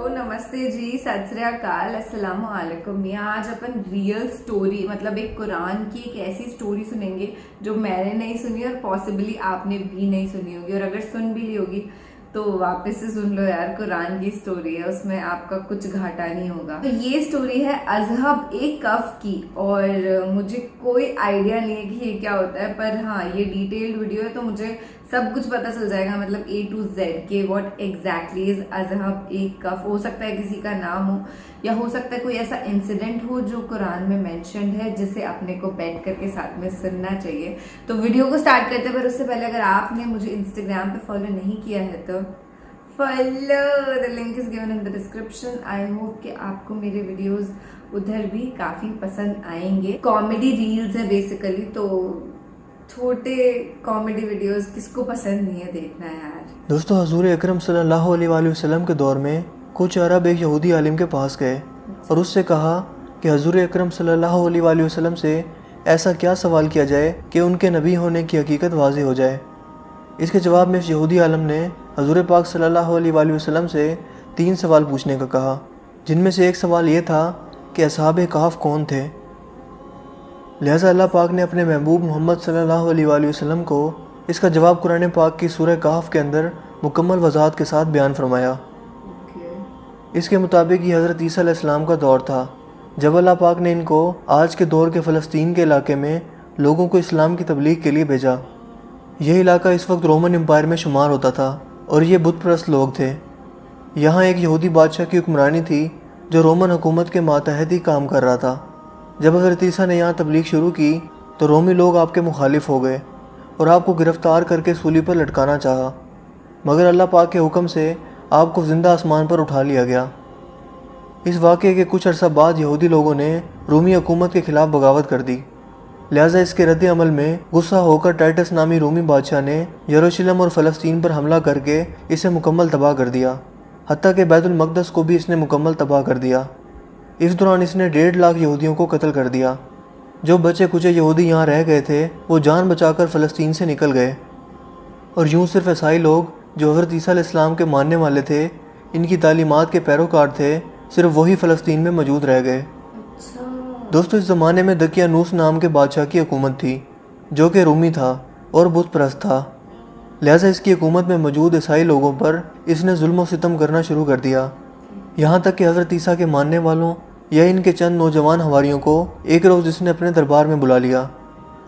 नमस्ते जी, सत श्री अकाल, अस्सलाम वालेकुम। आज अपन रियल स्टोरी मतलब एक कुरान की एक ऐसी स्टोरी सुनेंगे जो मैंने नहीं सुनी और पॉसिबली आपने भी नहीं सुनी होगी, और अगर सुन भी ली होगी तो वापस से सुन लो यार। कुरान की स्टोरी है, उसमें आपका कुछ घाटा नहीं होगा। तो ये स्टोरी है अजहब ए कफ की, और मुझे कोई आइडिया नहीं है कि ये क्या होता है, पर हाँ ये डिटेल्ड वीडियो है तो मुझे सब कुछ पता चल जाएगा, मतलब A to Z के व्हाट एग्जैक्टली इज अजहब ए कफ। हो सकता है किसी का नाम हो, या हो सकता है कोई ऐसा इंसिडेंट हो जो कुरान में मेंशन्ड है, जिसे अपने को बैठ करके साथ में सुनना चाहिए। तो वीडियो को स्टार्ट करते हैं, पर उससे पहले अगर आपने मुझे इंस्टाग्राम पे फॉलो नहीं किया है तो follow, the link is given in the description. I hope कि आपको मेरे वीडियोस उधर भी काफी पसंद आएंगे। कॉमेडी रील्स है बेसिकली, तो छोटे कॉमेडी वीडियोस किसको पसंद नहीं है देखना यार। दोस्तों, हजूर अकरम सल्लल्लाहु अलैहि वसल्लम के दौर में कुछ अरब एक यहूदी आलिम के पास गए और उससे कहा कि हजूर अकरम सल्लल्लाहु अलैहि वसल्लम से ऐसा क्या सवाल किया जाए कि उनके नबी होने की हकीकत वाज़ेह हो जाए। इसके जवाब में इस यहूदी आलिम ने हजूर पाक सल्लल्लाहु अलैहि वसल्लम से 3 सवाल पूछने का कहा, जिनमें से एक सवाल ये था कि असहाब कहफ कौन थे। लिहाजा अल्लाह पाक ने अपने महबूब मोहम्मद सल्लल्लाहु अलैहि वसल्लम को इसका जवाब कुरान पाक की सूरह कहफ के अंदर मुकम्मल वज़ाहत के साथ बयान फरमाया। इसके मुताबिक ये हज़रत ईसा अलैहिस्सलाम का दौर था, जब अल्लाह पाक ने इनको आज के दौर के फ़लस्तीन के इलाके में लोगों को इस्लाम की तबलीग के लिए भेजा। यह इलाका इस वक्त रोमन एम्पायर में शुमार होता था और ये बुत परस्त लोग थे। यहाँ एक यहूदी बादशाह की हुक्मरानी थी जो रोमन हुकूमत के मातहत ही काम कर रहा था। जब हज़रत ईसा ने यहाँ तबलीग शुरू की तो रोमी लोग आपके मुखालिफ हो गए और आपको गिरफ़्तार करके सूली पर लटकाना चाहा, मगर अल्लाह पाक के हुक्म से आपको ज़िंदा आसमान पर उठा लिया गया। इस वाक़े के कुछ अरसा बाद यहूदी लोगों ने रूमी हुकूमत के ख़िलाफ़ बगावत कर दी। लिहाजा इसके रद्द अमल में गुस्सा होकर टाइटस नामी रूमी बादशाह ने यरूशलेम और फ़लस्तीन पर हमला करके इसे मुकम्मल तबाह कर दिया। हत्ता कि बैतुल मक़दस को भी इसने मुकम्मल तबाह कर दिया। इस दौरान इसने 1.5 लाख यहूदियों को कत्ल कर दिया। जो बचे कुचे यहूदी यहाँ रह गए थे वो जान बचाकर फ़लस्तीन से निकल गए, और यूँ सिर्फ ईसाई लोग जो हज़रत ईसा अलैहिस्सलाम के मानने वाले थे, इनकी तालीमात के पैरोकार थे, सिर्फ वही फ़लस्तीन में मौजूद रह गए। दोस्तों, इस ज़माने में दकियानूस नाम के बादशाह की हुकूमत थी जो कि रूमी था और बुत परस्त था। लिहाजा इसकी हुकूमत में मौजूद ईसाई लोगों पर इसने जुल्म व सितम करना शुरू कर दिया। यहाँ तक कि हज़रत ईसा के मानने वालों या इनके चंद नौजवान हवारियों को एक रोज़ इसने अपने दरबार में बुला लिया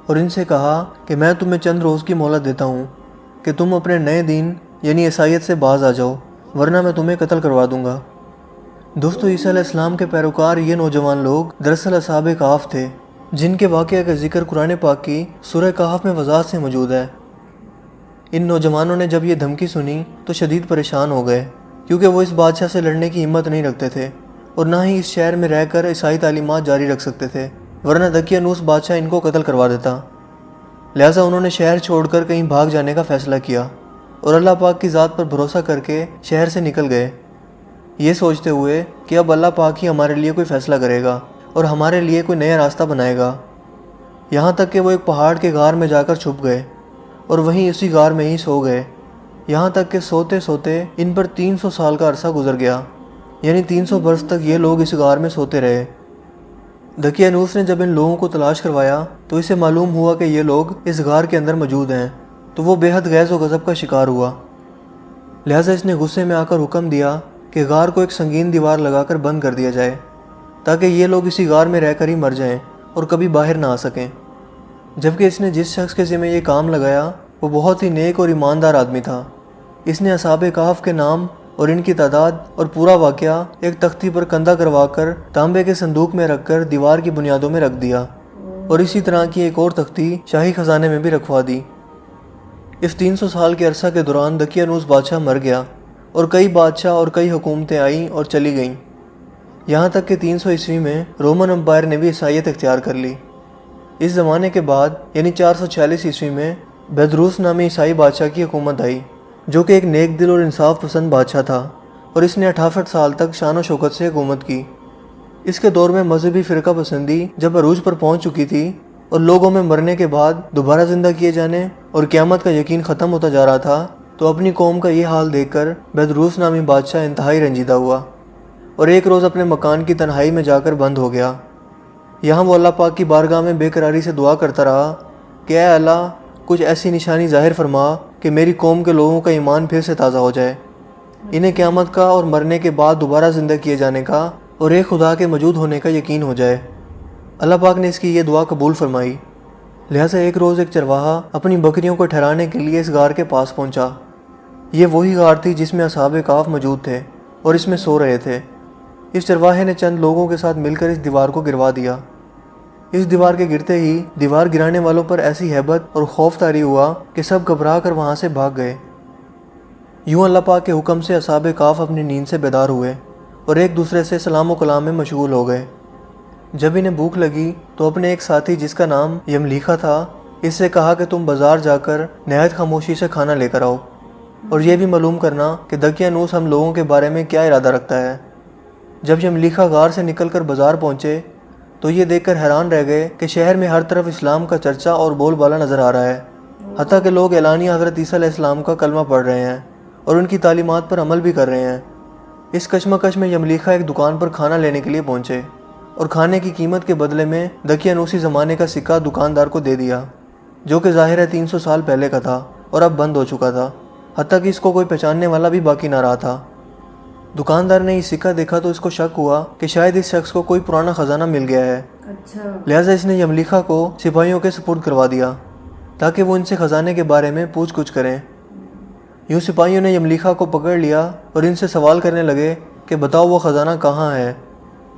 और इनसे कहा कि मैं तुम्हें चंद रोज़ की मोहलत देता हूँ कि तुम अपने नए दीन यानी ईसाईयत से बाज आ जाओ, वरना मैं तुम्हें कत्ल करवा दूँगा। दोस्तों, ईसा अलैहिस्सलाम के पैरोकार ये नौजवान लोग दरअसल असहाब कहफ थे, जिनके वाक़या का जिक्र कुरान पाक की सूरह कहफ में वज़ाहत से मौजूद है। इन नौजवानों ने जब ये धमकी सुनी तो शदीद परेशान हो गए, क्योंकि वो इस बादशाह से लड़ने की हिम्मत नहीं रखते थे और ना ही इस शहर में रहकर ईसाई तालीमात जारी रख सकते थे, वरना दकियानूस बादशाह इनको कत्ल करवा देता। लिहाजा उन्होंने शहर छोड़कर कहीं भाग जाने का फ़ैसला किया और अल्लाह पाक की ज़ात पर भरोसा करके शहर से निकल गए, ये सोचते हुए कि अब अल्लाह पाक ही हमारे लिए कोई फ़ैसला करेगा और हमारे लिए कोई नया रास्ता बनाएगा। यहाँ तक कि वो एक पहाड़ के गार में जाकर छुप गए और वहीं उसी गार में ही सो गए। यहाँ तक कि सोते सोते इन पर 300 साल का अरसा गुजर गया, यानी 300 बरस तक ये लोग इस गार में सोते रहे। दकियानूस ने जब इन लोगों को तलाश करवाया तो इसे मालूम हुआ कि ये लोग इस गार के अंदर मौजूद हैं, तो वो बेहद गैज़ व गज़ब का शिकार हुआ। लिहाजा इसने गुस्से में आकर हुक्म दिया कि गार को एक संगीन दीवार लगाकर बंद कर दिया जाए, ताकि ये लोग इसी गार में रहकर ही मर जाएं और कभी बाहर ना आ सकें। जबकि इसने जिस शख्स के ज़िम्मे ये काम लगाया वो बहुत ही नेक और ईमानदार आदमी था। इसने असहाब कहफ के नाम और इनकी तादाद और पूरा वाक़या एक तख्ती पर कंधा करवाकर तांबे के संदूक में रखकर दीवार की बुनियादों में रख दिया, और इसी तरह की एक और तख्ती शाही खजाने में भी रखवा दी। इस 300 साल के अरसा के दौरान दकियानूस बादशाह मर गया और कई बादशाह और कई हुकूमतें आईं और चली गईं। यहाँ तक कि 300 ईस्वी में रोमन एम्पायर ने भी ईसाईयत इख्तियार कर ली। इस ज़माने के बाद यानी 446 ईस्वी में बेदरूस नामी ईसाई बादशाह की हुकूमत आई, जो कि एक नेक दिल और इंसाफ पसंद बादशाह था, और इसने 68 साल तक शान व शौकत से हुकूमत की। इसके दौर में मजहबी फ़िरका पसंदी जब अरूज पर पहुंच चुकी थी और लोगों में मरने के बाद दोबारा ज़िंदा किए जाने और क़यामत का यकीन ख़त्म होता जा रहा था, تو اپنی قوم کا یہ حال دیکھ کر بیدروس نامی بادشاہ انتہائی رنجیدہ ہوا اور ایک روز اپنے مکان کی تنہائی میں جا کر بند ہو گیا۔ یہاں وہ اللہ پاک کی بارگاہ میں بے قراری سے دعا کرتا رہا کہ اے اللہ، کچھ ایسی نشانی ظاہر فرما کہ میری قوم کے لوگوں کا ایمان پھر سے تازہ ہو جائے، انہیں قیامت کا اور مرنے کے بعد دوبارہ زندہ کیے جانے کا اور ایک خدا کے موجود ہونے کا یقین ہو جائے۔ اللہ پاک نے اس کی یہ دعا قبول فرمائی۔ لہٰذا ایک روز ایک چرواہا اپنی بکریوں کو ٹھہرانے کے لیے اس غار کے پاس پہنچا۔ یہ وہی غار تھی جس میں اصحاب کہف موجود تھے اور اس میں سو رہے تھے۔ اس چرواہے نے چند لوگوں کے ساتھ مل کر اس دیوار کو گروا دیا۔ اس دیوار کے گرتے ہی دیوار گرانے والوں پر ایسی ہیبت اور خوف طاری ہوا کہ سب گھبرا کر وہاں سے بھاگ گئے۔ یوں اللہ پاک کے حکم سے اصحاب کہف اپنی نیند سے بیدار ہوئے اور ایک دوسرے سے سلام و کلام میں مشغول ہو گئے۔ جب انہیں بھوک لگی تو اپنے ایک ساتھی جس کا نام یملیخا تھا اس سے کہا کہ تم بازار جا کر نہایت خاموشی سے کھانا لے کر آؤ اور یہ بھی معلوم کرنا کہ دقیانوس ہم لوگوں کے بارے میں کیا ارادہ رکھتا ہے۔ جب یملیخا غار سے نکل کر بازار پہنچے تو یہ دیکھ کر حیران رہ گئے کہ شہر میں ہر طرف اسلام کا چرچا اور بول بالا نظر آ رہا ہے، حتیٰ کہ لوگ اعلانیہ حضرت عیسیٰ علیہ السلام کا کلمہ پڑھ رہے ہیں اور ان کی تعلیمات پر عمل بھی کر رہے ہیں۔ اس کشمکش میں یملیخا ایک دکان پر کھانا لینے کے لیے پہنچے اور کھانے کی قیمت کے بدلے میں دقیانوسی زمانے کا سکہ دکاندار کو دے دیا، جو کہ ظاہر ہے 300 سال پہلے کا تھا اور اب بند ہو چکا تھا، حتیٰ کہ اس کو کوئی پہچاننے والا بھی باقی نہ رہا تھا۔ دکاندار نے یہ سکہ دیکھا تو اس کو شک ہوا کہ شاید اس شخص کو کوئی پرانا خزانہ مل گیا ہے، لہٰذا اس نے یملیخا کو سپاہیوں کے سپرد کروا دیا تاکہ وہ ان سے خزانے کے بارے میں پوچھ گچھ کریں۔ یوں سپاہیوں نے یملیخا کو پکڑ لیا اور ان سے سوال کرنے لگے کہ بتاؤ وہ خزانہ کہاں ہے۔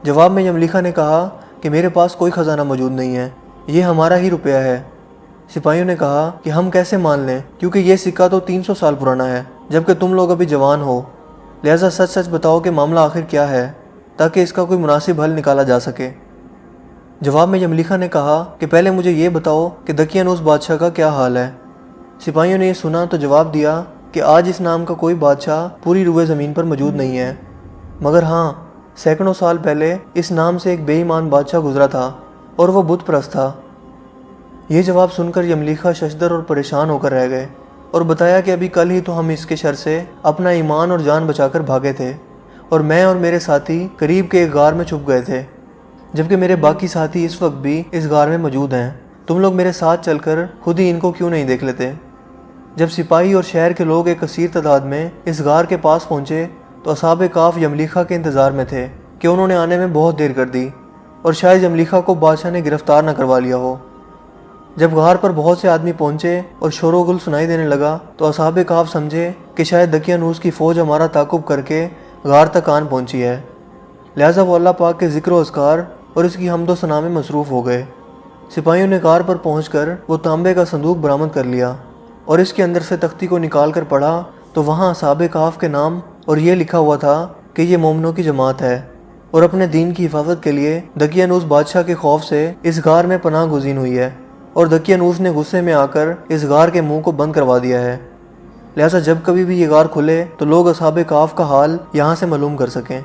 جواب میں یملیخا نے کہا کہ میرے پاس کوئی خزانہ موجود نہیں ہے، یہ ہمارا ہی روپیہ ہے۔ سپاہیوں نے کہا کہ ہم کیسے مان لیں، کیونکہ یہ سکہ تو 300 سال پرانا ہے جبکہ تم لوگ ابھی جوان ہو، لہٰذا سچ سچ بتاؤ کہ معاملہ آخر کیا ہے تاکہ اس کا کوئی مناسب حل نکالا جا سکے۔ جواب میں یملیخا نے کہا کہ پہلے مجھے یہ بتاؤ کہ دقیانوس بادشاہ کا کیا حال ہے۔ سپاہیوں نے یہ سنا تو جواب دیا کہ آج اس نام کا کوئی بادشاہ پوری روئے زمین پر موجود نہیں ہے، مگر ہاں سینکڑوں سال پہلے اس نام سے ایک بے ایمان بادشاہ گزرا تھا اور وہ بت پرست تھا۔ یہ جواب سن کر یملیخا ششدر اور پریشان ہو کر رہ گئے اور بتایا کہ ابھی کل ہی تو ہم اس کے شر سے اپنا ایمان اور جان بچا کر بھاگے تھے اور میں اور میرے ساتھی قریب کے ایک غار میں چھپ گئے تھے، جبکہ میرے باقی ساتھی اس وقت بھی اس غار میں موجود ہیں۔ تم لوگ میرے ساتھ چل کر خود ہی ان کو کیوں نہیں دیکھ لیتے؟ جب سپاہی اور شہر کے لوگ ایک کثیر تعداد میں اس غار کے پاس پہنچے تو اصحاب کہف یملیخا کے انتظار میں تھے کہ انہوں نے آنے میں بہت دیر کر دی اور شاید یملیخا کو بادشاہ نے گرفتار نہ کروا لیا ہو۔ جب غار پر بہت سے آدمی پہنچے اور شور و گل سنائی دینے لگا تو اصحاب کہف سمجھے کہ شاید دقیانوس کی فوج ہمارا تعاقب کر کے غار تک آن پہنچی ہے، لہٰذا وہ اللہ پاک کے ذکر و اذکار اور اس کی حمد و ثنا میں مصروف ہو گئے۔ سپاہیوں نے غار پر پہنچ کر وہ تانبے کا صندوق برآمد کر لیا اور اس کے اندر سے تختی کو نکال کر پڑھا تو وہاں اصحاب کہف کے نام اور یہ لکھا ہوا تھا کہ یہ مومنوں کی جماعت ہے اور اپنے دین کی حفاظت کے لیے دقیانوس بادشاہ کے خوف سے اس غار میں پناہ گزین ہوئی ہے، اور دقیانوس نے غصے میں آ کر اس غار کے منہ کو بند کروا دیا ہے، لہٰذا جب کبھی بھی یہ غار کھلے تو لوگ اصحاب کہف کا حال یہاں سے معلوم کر سکیں۔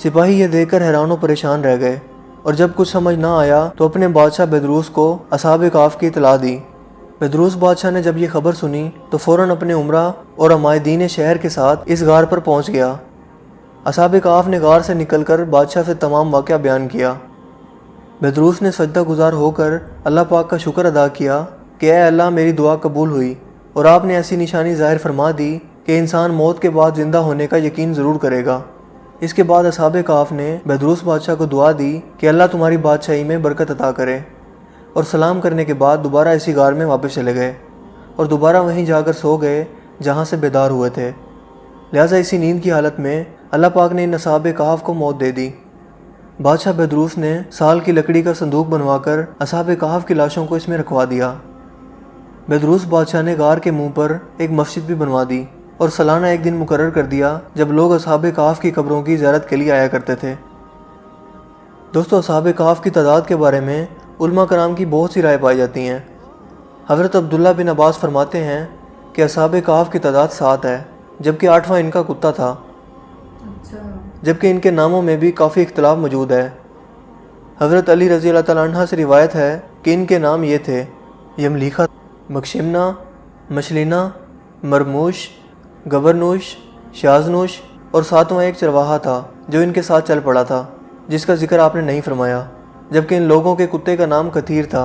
سپاہی یہ دیکھ کر حیران و پریشان رہ گئے اور جب کچھ سمجھ نہ آیا تو اپنے بادشاہ بیدروس کو اصحاب کہف کی اطلاع دی۔ بیدروس بادشاہ نے جب یہ خبر سنی تو فوراً اپنے عمرہ اور عمائدین شہر کے ساتھ اس غار پر پہنچ گیا۔ اصحاب کہف نے غار سے نکل کر بادشاہ سے تمام واقعہ بیان کیا۔ بیدروس نے سجدہ گزار ہو کر اللہ پاک کا شکر ادا کیا کہ اے اللہ، میری دعا قبول ہوئی اور آپ نے ایسی نشانی ظاہر فرما دی کہ انسان موت کے بعد زندہ ہونے کا یقین ضرور کرے گا۔ اس کے بعد اصحاب کہف نے بیدروس بادشاہ کو دعا دی کہ اللہ تمہاری بادشاہی میں برکت عطا کرے، اور سلام کرنے کے بعد دوبارہ اسی غار میں واپس چلے گئے اور دوبارہ وہیں جا کر سو گئے جہاں سے بیدار ہوئے تھے۔ لہٰذا اسی نیند کی حالت میں اللہ پاک نے ان اصحاب کہف کو موت دے دی۔ بادشاہ بیدروس نے سال کی لکڑی کا صندوق بنوا کر اصحاب کہف کی لاشوں کو اس میں رکھوا دیا۔ بیدروس بادشاہ نے غار کے منہ پر ایک مسجد بھی بنوا دی اور سالانہ ایک دن مقرر کر دیا جب لوگ اصحاب کہف کی قبروں کی زیارت کے لیے آیا کرتے تھے۔ دوستو، اصحاب کہف کی تعداد کے بارے میں علماء کرام کی بہت سی رائے پائی جاتی ہیں۔ حضرت عبداللہ بن عباس فرماتے ہیں کہ اصحاب کہف کی تعداد 7 ہے، جبکہ 8واں ان کا کتا تھا، جبکہ ان کے ناموں میں بھی کافی اختلاف موجود ہے۔ حضرت علی رضی اللہ تعالیٰ عنہ سے روایت ہے کہ ان کے نام یہ تھے: یملیخا، مکشمنا، مشلینہ، مرموش، गबरनूश, शाजनूश और सातवां एक चरवाहा था जो इनके साथ चल पड़ा था, जिसका जिक्र आपने नहीं फरमाया, जबकि इन लोगों के कुत्ते का नाम कतीर था।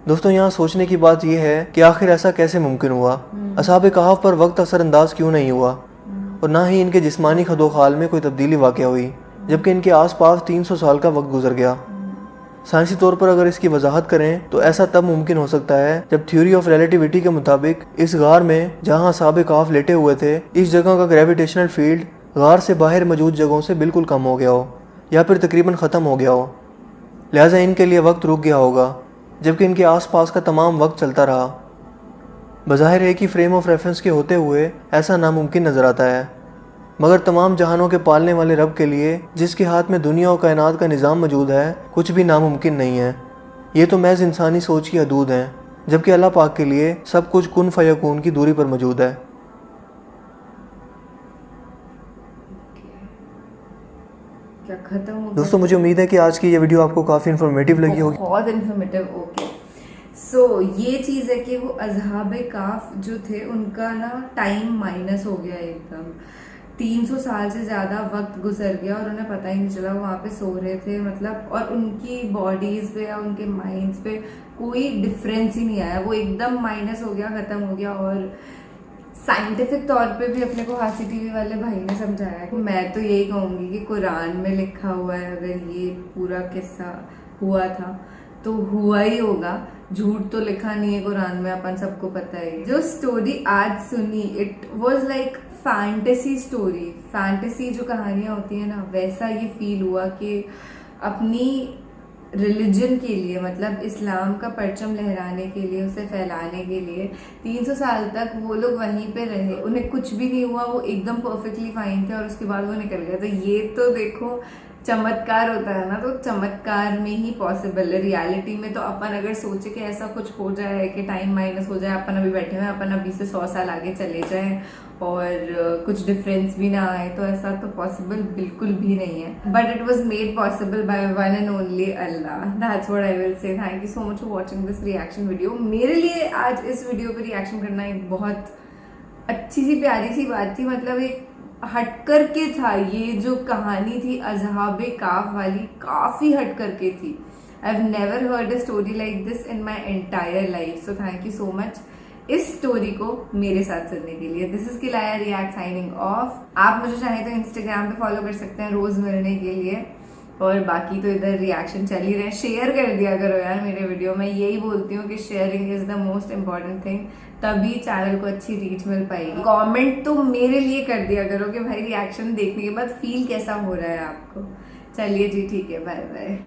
दोस्तों, यहाँ सोचने की बात यह है कि आखिर ऐसा कैसे मुमकिन हुआ। असहाब कहफ पर वक्त असरअंदाज क्यों नहीं हुआ और ना ही इनके जिस्मानी खदोखाल में कोई तब्दीली वाक़या हुई, जबकि इनके आसपास 300 साल का वक्त गुजर गया। साइंसी तौर पर अगर इसकी वजाहत करें तो ऐसा तब मुमकिन हो सकता है जब थ्योरी ऑफ रिलेटिविटी के मुताबिक इस गार में जहाँ असहाब कहफ लेटे हुए थे, इस जगह का ग्रेविटेशनल फील्ड गार से बाहर मौजूद जगहों से बिल्कुल कम हो गया हो या फिर तकरीबन ख़त्म हो गया हो। लिहाजा इनके लिए वक्त रुक गया होगा, जबकि इनके आसपास का तमाम वक्त चलता रहा। बज़ाहिर एक ही फ्रेम ऑफ रेफरेंस के होते हुए ऐसा नामुमकिन नज़र आता है, मगर तमाम जहानों के पालने वाले रब के लिए, जिसके हाथ में दुनिया और कायनात का निज़ाम मौजूद है, कुछ भी नामुमकिन नहीं है। ये तो महज इंसानी सोच की हदूद हैं, जबकि अल्लाह पाक के लिए सब कुछ कुन फयकून की दूरी पर मौजूद है। क्या खत्म हो दोस्तों, मुझे उम्मीद है कि आज की ये वीडियो आपको काफ़ी इन्फॉर्मेटिव लगी होगी। बहुत इन्फॉर्मेटिव। ओके, सो ये चीज़ है कि वो असहाब कहफ जो थे उनका ना टाइम माइनस हो गया एकदम। 300 साल से ज़्यादा वक्त गुजर गया और उन्हें पता ही नहीं चला, वो वहाँ पे सो रहे थे मतलब, और उनकी बॉडीज़ पे या उनके माइंड्स पे कोई डिफरेंस ही नहीं आया, वो एकदम माइनस हो गया, ख़त्म हो गया। और साइंटिफिक तौर पे भी अपने को हासी टीवी वाले भाई ने समझाया कि मैं तो यही कहूँगी कि कुरान में लिखा हुआ है, अगर ये पूरा किस्सा हुआ था तो हुआ ही होगा, झूठ तो लिखा नहीं है कुरान में, अपन सबको पता है। जो स्टोरी आज सुनी, it was like fantasy story. Fantasy जो कहानियाँ होती है ना, वैसा ये फील हुआ कि अपनी रिलीजन के लिए, मतलब इस्लाम का परचम लहराने के लिए, उसे फैलाने के लिए 300 साल तक वो लोग वहीं पे रहे, उन्हें कुछ भी नहीं हुआ, वो एकदम परफेक्टली फाइन थे और उसके बाद वो निकल गए। तो ये तो देखो चमत्कार होता है ना, तो चमत्कार में ही पॉसिबल है। रियलिटी में तो अपन अगर सोचे कि ऐसा कुछ हो जाए कि टाइम माइनस हो जाए, अपन अभी बैठे हुए हैं, अपन अभी से 100 साल आगे चले जाएं और कुछ डिफरेंस भी ना आए, तो ऐसा तो पॉसिबल बिल्कुल भी नहीं है। But it was made possible by one and only Allah. That's what I will say. Thank you so much for watching this reaction video. मेरे लिए आज इस वीडियो पे रिएक्शन करना एक बहुत अच्छी सी प्यारी सी बात थी, मतलब एक हटकर के था। ये जो कहानी थी असहाब कहफ वाली, काफ़ी हटकर के थी। I have never heard a story like this in my entire life. So thank you so much इस स्टोरी को मेरे साथ सुनने के लिए। This is Kilaya react signing off. आप मुझे चाहें तो इंस्टाग्राम पे फॉलो कर सकते हैं रोज़ मिलने के लिए, और बाकी तो इधर रिएक्शन चल ही रहे हैं। शेयर कर दिया करो यार मेरे वीडियो। मैं यही बोलती हूँ कि sharing is the most important thing, तभी चैनल को अच्छी रीच मिल पाएगी। कमेंट तो मेरे लिए कर दिया करो कि भाई रिएक्शन देखने के बाद फील कैसा हो रहा है आपको। चलिए जी, ठीक है, बाय बाय।